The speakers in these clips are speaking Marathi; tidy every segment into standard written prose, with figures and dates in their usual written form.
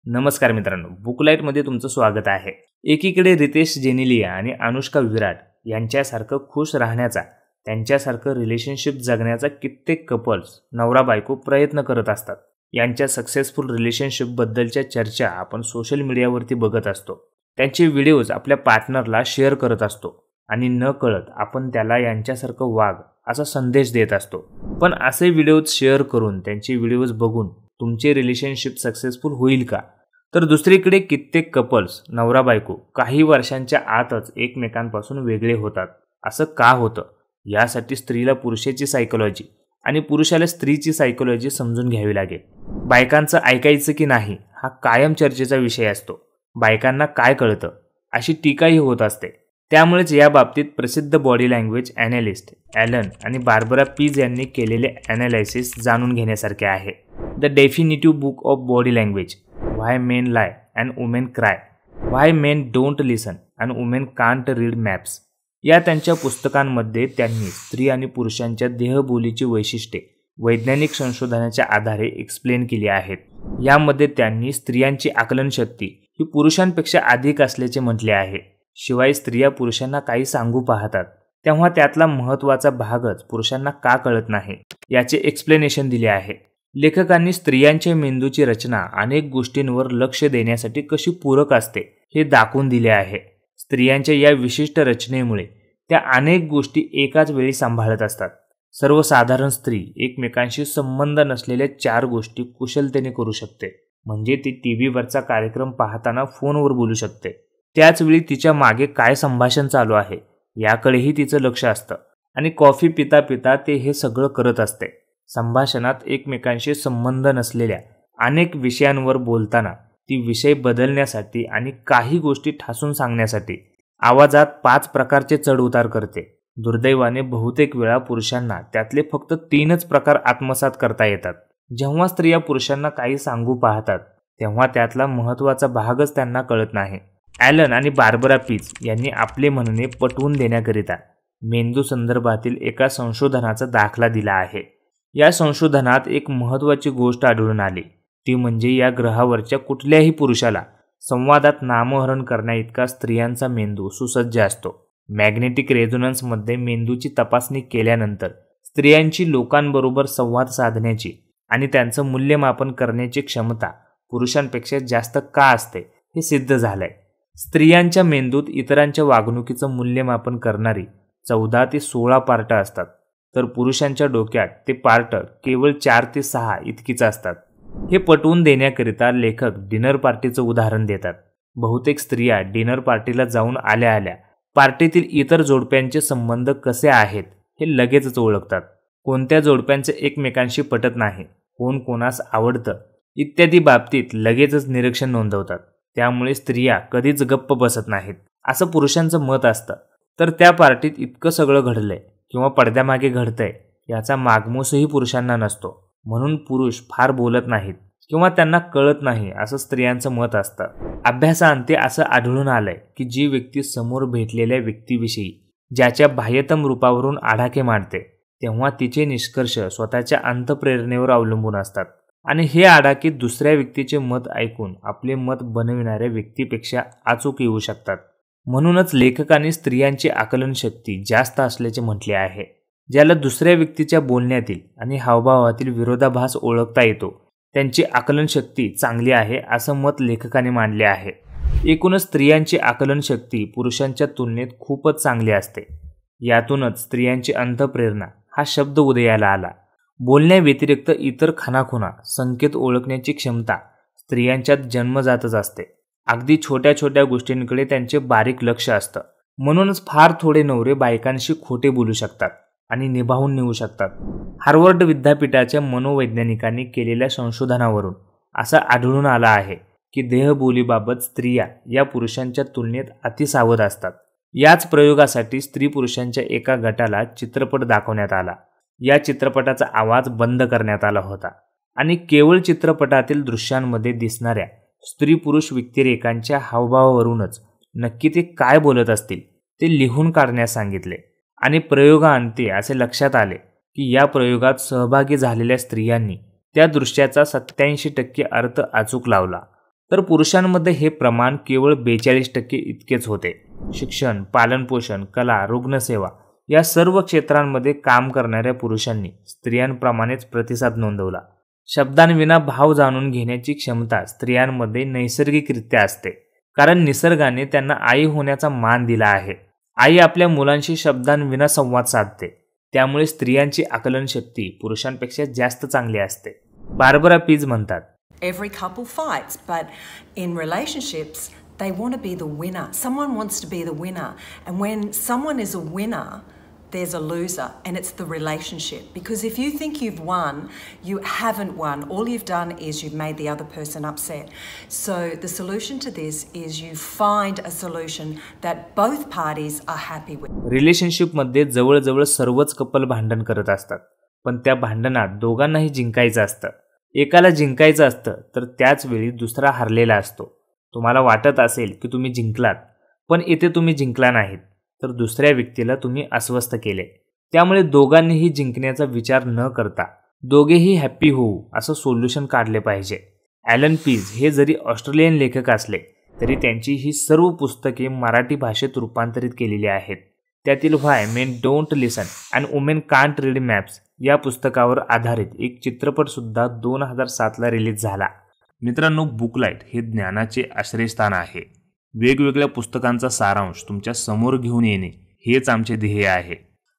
नमस्कार मित्रांनो, बुकलाईटमध्ये तुमचं स्वागत आहे. एकीकडे रितेश जेनेलिया आणि अनुष्का विराट यांच्यासारखं खुश राहण्याचा, त्यांच्यासारखं रिलेशनशिप जगण्याचा कित्येक कपल्स नवरा बायको प्रयत्न करत असतात. यांच्या सक्सेसफुल रिलेशनशिपबद्दलच्या चर्चा आपण सोशल मीडियावरती बघत असतो. त्यांचे व्हिडिओज आपल्या पार्टनरला शेअर करत असतो आणि न कळत आपण त्याला यांच्यासारखं वाग असा संदेश देत असतो. पण असे व्हिडिओज शेअर करून, त्यांचे व्हिडिओज बघून तुमचे रिलेशनशिप सक्सेसफुल होईल का? तर दुसरीकडे कित्येक कपल्स नवरा बायको काही वर्षांच्या आतच एकमेकांपासून वेगळे होतात. असं का होतं? यासाठी स्त्रीला पुरुषाची सायकोलॉजी आणि पुरुषाला स्त्रीची सायकोलॉजी समजून घ्यावी लागेल. बायकांचं ऐकायचं की नाही हा कायम चर्चेचा विषय असतो. बायकांना काय कळतं अशी टीकाही होत असते. त्यामुळेच या बाबतीत प्रसिद्ध बॉडी लँग्वेज ॲनालिस्ट ॲलन आणि बार्बरा पीज यांनी केलेले ॲनालिसिस जाणून घेण्यासारखे आहे. The definitive book of body language, why men lie and women cry, why men don't listen and women can't read maps या त्यांच्या पुस्तकांमध्ये त्यांनी स्त्री आणि पुरुषांच्या देहबोलीची वैशिष्ट्ये वैज्ञानिक संशोधनाच्या आधारे एक्सप्लेन केली आहेत. यामध्ये त्यांनी स्त्रियांची आकलनशक्ती ही पुरुषांपेक्षा अधिक असल्याचे म्हटले आहे. शिवाय स्त्रिया पुरुषांना काही सांगू पाहतात तेव्हा त्यातला महत्त्वाचा भागच पुरुषांना का कळत नाही याचे एक्सप्लेनेशन दिले आहे. लेखकांनी स्त्रियांच्या मेंदूची रचना अनेक गोष्टींवर लक्ष देण्यासाठी कशी पूरक असते हे दाखवून दिले आहे. स्त्रियांच्या या विशिष्ट रचनेमुळे त्या अनेक गोष्टी एकाच वेळी सांभाळत असतात. सर्वसाधारण स्त्री एकमेकांशी संबंध नसलेल्या 4 गोष्टी कुशलतेने करू शकते. म्हणजे ती टीव्हीवरचा कार्यक्रम पाहताना फोनवर बोलू शकते. त्याचवेळी तिच्या मागे काय संभाषण चालू आहे याकडेही तिचं लक्ष असतं आणि कॉफी पिता पिता ते हे सगळं करत असते. संभाषणात एकमेकांशी संबंध नसलेल्या अनेक विषयांवर बोलताना ती विषय बदलण्यासाठी आणि काही गोष्टी ठासून सांगण्यासाठी आवाजात 5 प्रकारचे चढउतार करते. दुर्दैवाने बहुतेक वेळा पुरुषांना त्यातले फक्त 3च प्रकार आत्मसात करता येतात. जेव्हा स्त्रिया पुरुषांना काही सांगू पाहतात तेव्हा त्यातला महत्त्वाचा भागच त्यांना कळत नाही. ॲलन आणि बार्बरा पीज यांनी आपले म्हणणे पटवून देण्याकरिता मेंदू संदर्भातील एका संशोधनाचा दाखला दिला आहे. या संशोधनात एक महत्त्वाची गोष्ट आढळून आली, ती म्हणजे या ग्रहावरच्या कुठल्याही पुरुषाला संवादात नामोहरण करण्याइतका स्त्रियांचा मेंदू सुसज्ज असतो. मॅग्नेटिक रेझोनन्समध्ये मेंदूची तपासणी केल्यानंतर स्त्रियांची लोकांबरोबर संवाद साधण्याची आणि त्यांचं मूल्यमापन करण्याची क्षमता पुरुषांपेक्षा जास्त का असते हे सिद्ध झालंय. स्त्रियांच्या मेंदूत इतरांच्या वागणुकीचं मूल्यमापन करणारी 14 ते 16 पार्ट असतात, तर पुरुषांच्या डोक्यात ते पार्ट केवळ 4 ते 6 इतकीच असतात. हे पटवून देण्याकरिता लेखक डिनर पार्टीचं उदाहरण देतात. बहुतेक स्त्रिया डिनर पार्टीला जाऊन आल्या आल्या पार्टीतील इतर जोडप्यांचे संबंध कसे आहेत हे लगेचच ओळखतात. कोणत्या जोडप्यांचे एकमेकांशी पटत नाही, कोण कोणास आवडतं इत्यादी बाबतीत लगेचच निरीक्षण नोंदवतात. त्यामुळे स्त्रिया कधीच गप्प बसत नाहीत असं पुरुषांचं मत असतं. तर त्या पार्टीत इतकं सगळं घडलंय किंवा पडद्यामागे घडतंय याचा मागमूसही पुरुषांना नसतो. म्हणून पुरुष फार बोलत नाहीत किंवा त्यांना कळत नाही असं स्त्रियांचं मत असतं. अभ्यासाअंती असं आढळून आलंय की जी व्यक्ती समोर भेटलेल्या व्यक्तीविषयी ज्याच्या बाह्यतम रूपावरून आढाके मांडते तेव्हा तिचे निष्कर्ष स्वतःच्या अंतःप्रेरणेवर अवलंबून असतात आणि हे आडाखे दुसऱ्या व्यक्तीचे मत ऐकून आपले मत बनविणाऱ्या व्यक्तीपेक्षा अचूक येऊ शकतात. म्हणूनच लेखकांनी स्त्रियांची आकलनशक्ती जास्त असल्याचे म्हटले आहे. ज्याला दुसऱ्या व्यक्तीच्या बोलण्यातील आणि हावभावातील विरोधाभास ओळखता येतो त्यांची आकलनशक्ती चांगली आहे असं मत लेखकाने मांडले आहे. एकूणच स्त्रियांची आकलनशक्ती पुरुषांच्या तुलनेत खूपच चांगली असते. यातूनच स्त्रियांची अंतःप्रेरणा हा शब्द उदयाला आला. बोलण्याव्यतिरिक्त इतर खानाखुणा संकेत ओळखण्याची क्षमता स्त्रियांच्यात जन्मजातच असते. अगदी छोट्या छोट्या गोष्टींकडे त्यांचे बारीक लक्ष असतं. म्हणूनच फार थोडे नवरे बायकांशी खोटे बोलू शकतात आणि निभावून नेऊ शकतात. हार्वर्ड विद्यापीठाच्या मनोवैज्ञानिकांनी केलेल्या संशोधनावरून असं आढळून आलं आहे की देहबोलीबाबत स्त्रिया या पुरुषांच्या तुलनेत अतिसावध असतात. याच प्रयोगासाठी स्त्री पुरुषांच्या एका गटाला चित्रपट दाखवण्यात आला. या चित्रपटाचा आवाज बंद करण्यात आला होता आणि केवळ चित्रपटातील दृश्यांमध्ये दिसणाऱ्या स्त्री पुरुष व्यक्तिरेखांच्या हावभावावरूनच नक्की ते काय बोलत असतील ते लिहून काढण्यास सांगितले. आणि प्रयोगाअंती असे लक्षात आले की या प्रयोगात सहभागी झालेल्या स्त्रियांनी त्या दृश्याचा 87% अर्थ अचूक लावला. तर पुरुषांमध्ये हे प्रमाण केवळ 42% इतकेच होते. शिक्षण, पालनपोषण, कला, रुग्णसेवा या सर्व क्षेत्रांमध्ये काम करणाऱ्या पुरुषांनी स्त्रियांप्रमाणेच प्रतिसाद नोंदवला. शब्दांविना भाव जाणून घेण्याची क्षमता स्त्रियांमध्ये नैसर्गिकरित्या असते, कारण निसर्गाने त्यांना आई होण्याचा मान दिला आहे. आई आपल्या मुलांशी शब्दांविना संवाद साधते, त्यामुळे स्त्रियांची आकलन शक्ती पुरुषांपेक्षा जास्त चांगली असते. बार्बरा पीज म्हणतात, Every couple fights, but in relationships, they want to be the winner. Someone wants to be the winner. And when someone is a winner, there's a loser, and it's the relationship. Because if you think you've won, you haven't won. All you've done is you've made the other person upset. So the solution to this is you find a solution that both parties are happy with. रिलेशनशिपमध्ये जवळजवळ सर्वच कपल भांडण करत असतात, पण त्या भांडणात दोघांनाही जिंकायचं असतं. एकाला जिंकायचं असतं तर त्याच वेळी दुसरा हरलेला असतो. तुम्हाला वाटत असेल की तुम्ही जिंकलात, पण इथे तुम्ही जिंकला नाहीत, तर दुसऱ्या व्यक्तीला तुम्ही अस्वस्थ केले. त्यामुळे दोघांनीही जिंकण्याचा विचार न करता दोघेही हॅप्पी होऊ असं सोल्युशन काढले पाहिजे. ॲलन पीज हे जरी ऑस्ट्रेलियन लेखक असले तरी त्यांची ही सर्व पुस्तके मराठी भाषेत रूपांतरित केलेली आहेत. त्यातील why men don't listen and women can't read maps या पुस्तकावर आधारित एक चित्रपटसुद्धा 2007ला रिलीज झाला. मित्रांनो, बुकलाईट हे ज्ञानाचे आश्रयस्थान आहे. वेगवेगळ्या पुस्तकांचा सारांश तुमच्या समोर घेऊन येणे हेच आमचे ध्येय आहे.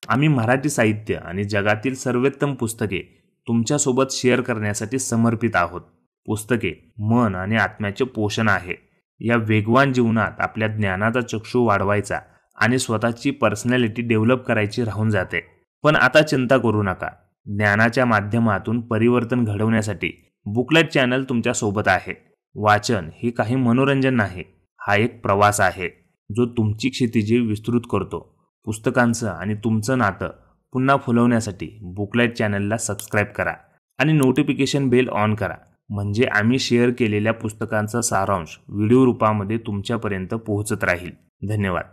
आम्ही मराठी साहित्य आणि जगातील सर्वोत्तम पुस्तके तुमच्यासोबत शेअर करण्यासाठी समर्पित आहोत. पुस्तके मन आणि आत्म्याचे पोषण आहे. या वेगवान जीवनात आपल्या ज्ञानाचा चक्षू वाढवायचा आणि स्वतःची पर्सनॅलिटी डेव्हलप करायची राहून जाते. पण आता चिंता करू नका. ज्ञानाच्या माध्यमातून परिवर्तन घडवण्यासाठी बुकलाईट चॅनल तुमच्या सोबत आहे. वाचन हे काही मनोरंजन नाही, हा एक प्रवास आहे जो तुमची क्षितिजे विस्तृत करतो. पुस्तकांचं आणि तुमचं नातं पुन्हा फुलवण्यासाठी बुकलाईट चॅनलला सबस्क्राईब करा आणि नोटिफिकेशन बेल ऑन करा, म्हणजे आम्ही शेअर केलेल्या पुस्तकांचा सारांश व्हिडिओ रूपामध्ये तुमच्यापर्यंत पोहोचत राहील. धन्यवाद.